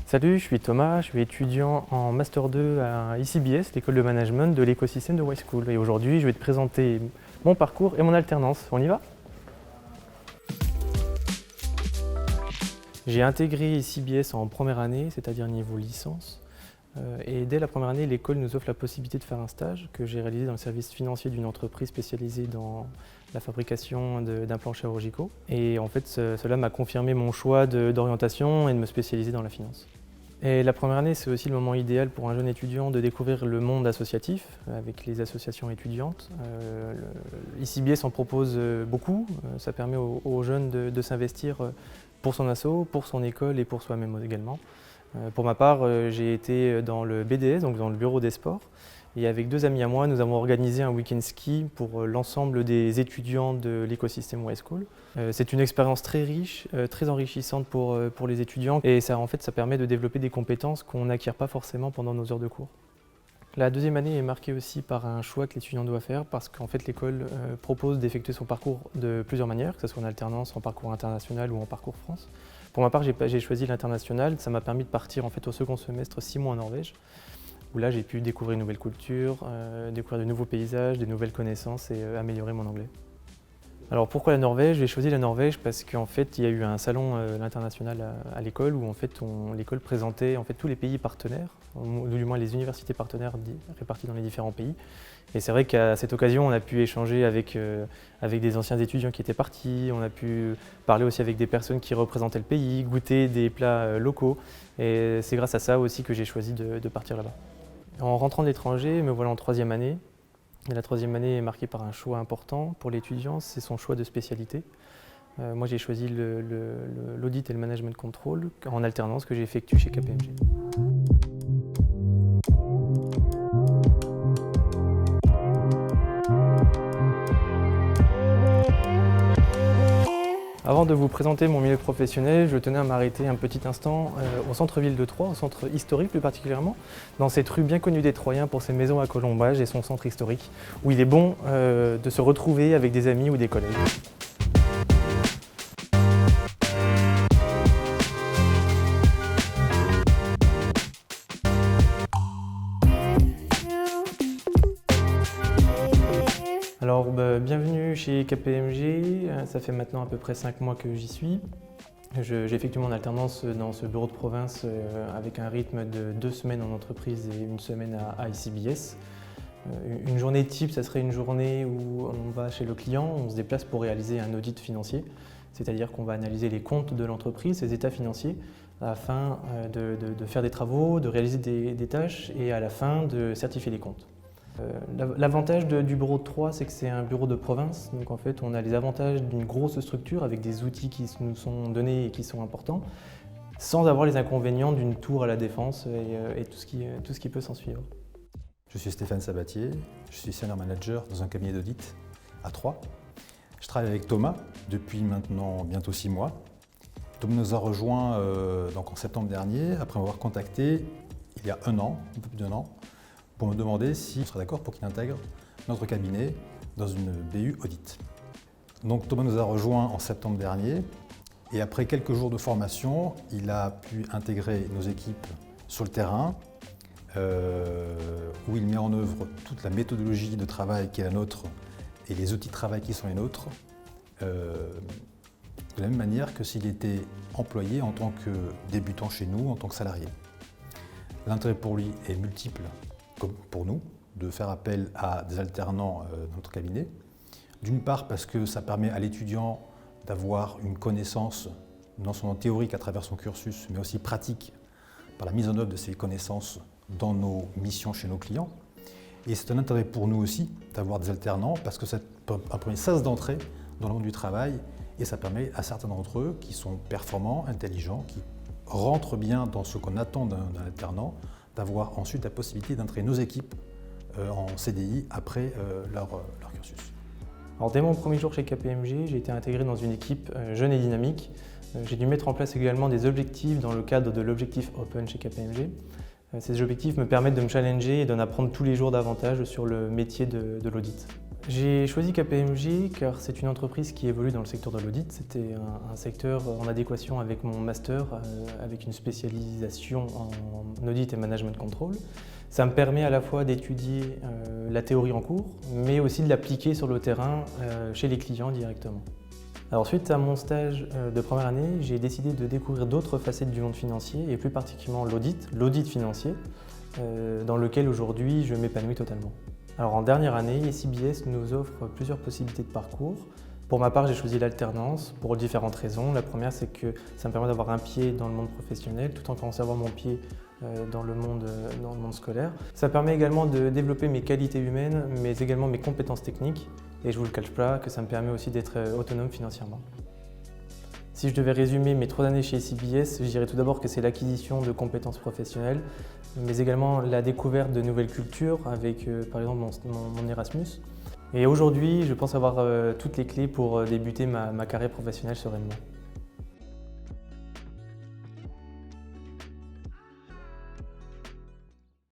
Salut, je suis Thomas, je suis étudiant en Master 2 à ICBS, l'école de management de l'écosystème de Y-School. Et aujourd'hui, je vais te présenter mon parcours et mon alternance. On y va? J'ai intégré ICBS en première année, c'est-à-dire niveau licence. Et dès la première année, l'école nous offre la possibilité de faire un stage que j'ai réalisé dans le service financier d'une entreprise spécialisée dans la fabrication d'implants chirurgicaux. Et en fait, cela m'a confirmé mon choix d'orientation et de me spécialiser dans la finance. Et la première année, c'est aussi le moment idéal pour un jeune étudiant de découvrir le monde associatif avec les associations étudiantes. ICBS en propose beaucoup, ça permet aux jeunes de s'investir pour son asso, pour son école et pour soi-même également. Pour ma part, j'ai été dans le BDS, donc dans le bureau des sports, et avec deux amis à moi, nous avons organisé un week-end ski pour l'ensemble des étudiants de l'écosystème Y-School. C'est une expérience très riche, très enrichissante pour les étudiants, et ça permet de développer des compétences qu'on n'acquiert pas forcément pendant nos heures de cours. La deuxième année est marquée aussi par un choix que l'étudiant doit faire parce qu'en fait l'école propose d'effectuer son parcours de plusieurs manières, que ce soit en alternance, en parcours international ou en parcours France. Pour ma part, j'ai choisi l'international, ça m'a permis de partir en fait au second semestre 6 mois en Norvège, où là j'ai pu découvrir une nouvelle culture, découvrir de nouveaux paysages, des nouvelles connaissances et améliorer mon anglais. Alors pourquoi la Norvège? J'ai choisi la Norvège parce qu'en fait il y a eu un salon international à l'école où en fait l'école présentait en fait tous les pays partenaires, ou du moins les universités partenaires réparties dans les différents pays. Et c'est vrai qu'à cette occasion on a pu échanger avec des anciens étudiants qui étaient partis, on a pu parler aussi avec des personnes qui représentaient le pays, goûter des plats locaux. Et c'est grâce à ça aussi que j'ai choisi de partir là-bas. En rentrant de l'étranger, me voilà en troisième année. Et la troisième année est marquée par un choix important pour l'étudiant, c'est son choix de spécialité. Moi j'ai choisi l'audit et le management control en alternance que j'ai effectué chez KPMG. Avant de vous présenter mon milieu professionnel, je tenais à m'arrêter un petit instant au centre-ville de Troyes, au centre historique plus particulièrement, dans cette rue bien connue des Troyens pour ses maisons à colombages et son centre historique, où il est bon de se retrouver avec des amis ou des collègues. Alors, bienvenue chez KPMG, ça fait maintenant à peu près 5 mois que j'y suis. J'effectue mon alternance dans ce bureau de province avec un rythme de 2 semaines en entreprise et 1 semaine à ICBS. Une journée type, ça serait une journée où on va chez le client, on se déplace pour réaliser un audit financier, c'est-à-dire qu'on va analyser les comptes de l'entreprise, ses états financiers, afin de faire des travaux, de réaliser des tâches et à la fin de certifier les comptes. L'avantage du bureau de Troyes, c'est que c'est un bureau de province, donc en fait on a les avantages d'une grosse structure avec des outils qui nous sont donnés et qui sont importants, sans avoir les inconvénients d'une tour à la Défense et tout ce qui peut s'en suivre. Je suis Stéphane Sabatier, je suis senior manager dans un cabinet d'audit à Troyes. Je travaille avec Thomas depuis maintenant bientôt 6 mois. Thomas nous a rejoints donc en septembre dernier, après m'avoir contacté il y a un peu plus d'1 an, pour me demander si on serait d'accord pour qu'il intègre notre cabinet dans une BU Audit. Donc Thomas nous a rejoints en septembre dernier et après quelques jours de formation, il a pu intégrer nos équipes sur le terrain où il met en œuvre toute la méthodologie de travail qui est la nôtre et les outils de travail qui sont les nôtres de la même manière que s'il était employé en tant que débutant chez nous, en tant que salarié. L'intérêt pour lui est multiple, comme pour nous, de faire appel à des alternants dans notre cabinet. D'une part parce que ça permet à l'étudiant d'avoir une connaissance non seulement théorique à travers son cursus, mais aussi pratique par la mise en œuvre de ces connaissances dans nos missions chez nos clients. Et c'est un intérêt pour nous aussi d'avoir des alternants parce que c'est un premier sas d'entrée dans le monde du travail et ça permet à certains d'entre eux qui sont performants, intelligents, qui rentrent bien dans ce qu'on attend d'un alternant, d'avoir ensuite la possibilité d'intégrer nos équipes en CDI après leur cursus. Alors, dès mon premier jour chez KPMG, j'ai été intégré dans une équipe jeune et dynamique. J'ai dû mettre en place également des objectifs dans le cadre de l'objectif Open chez KPMG. Ces objectifs me permettent de me challenger et d'en apprendre tous les jours davantage sur le métier de l'audit. J'ai choisi KPMG car c'est une entreprise qui évolue dans le secteur de l'audit. C'était un secteur en adéquation avec mon master, avec une spécialisation en audit et management control. Ça me permet à la fois d'étudier la théorie en cours, mais aussi de l'appliquer sur le terrain chez les clients directement. Alors suite à mon stage de première année, j'ai décidé de découvrir d'autres facettes du monde financier et plus particulièrement l'audit financier, dans lequel aujourd'hui je m'épanouis totalement. Alors en dernière année, SCBS nous offre plusieurs possibilités de parcours. Pour ma part, j'ai choisi l'alternance pour différentes raisons. La première, c'est que ça me permet d'avoir un pied dans le monde professionnel tout en conservant mon pied dans le monde scolaire. Ça permet également de développer mes qualités humaines, mais également mes compétences techniques. Et je ne vous le cache pas que ça me permet aussi d'être autonome financièrement. Si je devais résumer mes 3 années chez SCBS, je dirais tout d'abord que c'est l'acquisition de compétences professionnelles, mais également la découverte de nouvelles cultures avec par exemple mon Erasmus. Et aujourd'hui, je pense avoir toutes les clés pour débuter ma carrière professionnelle sereinement.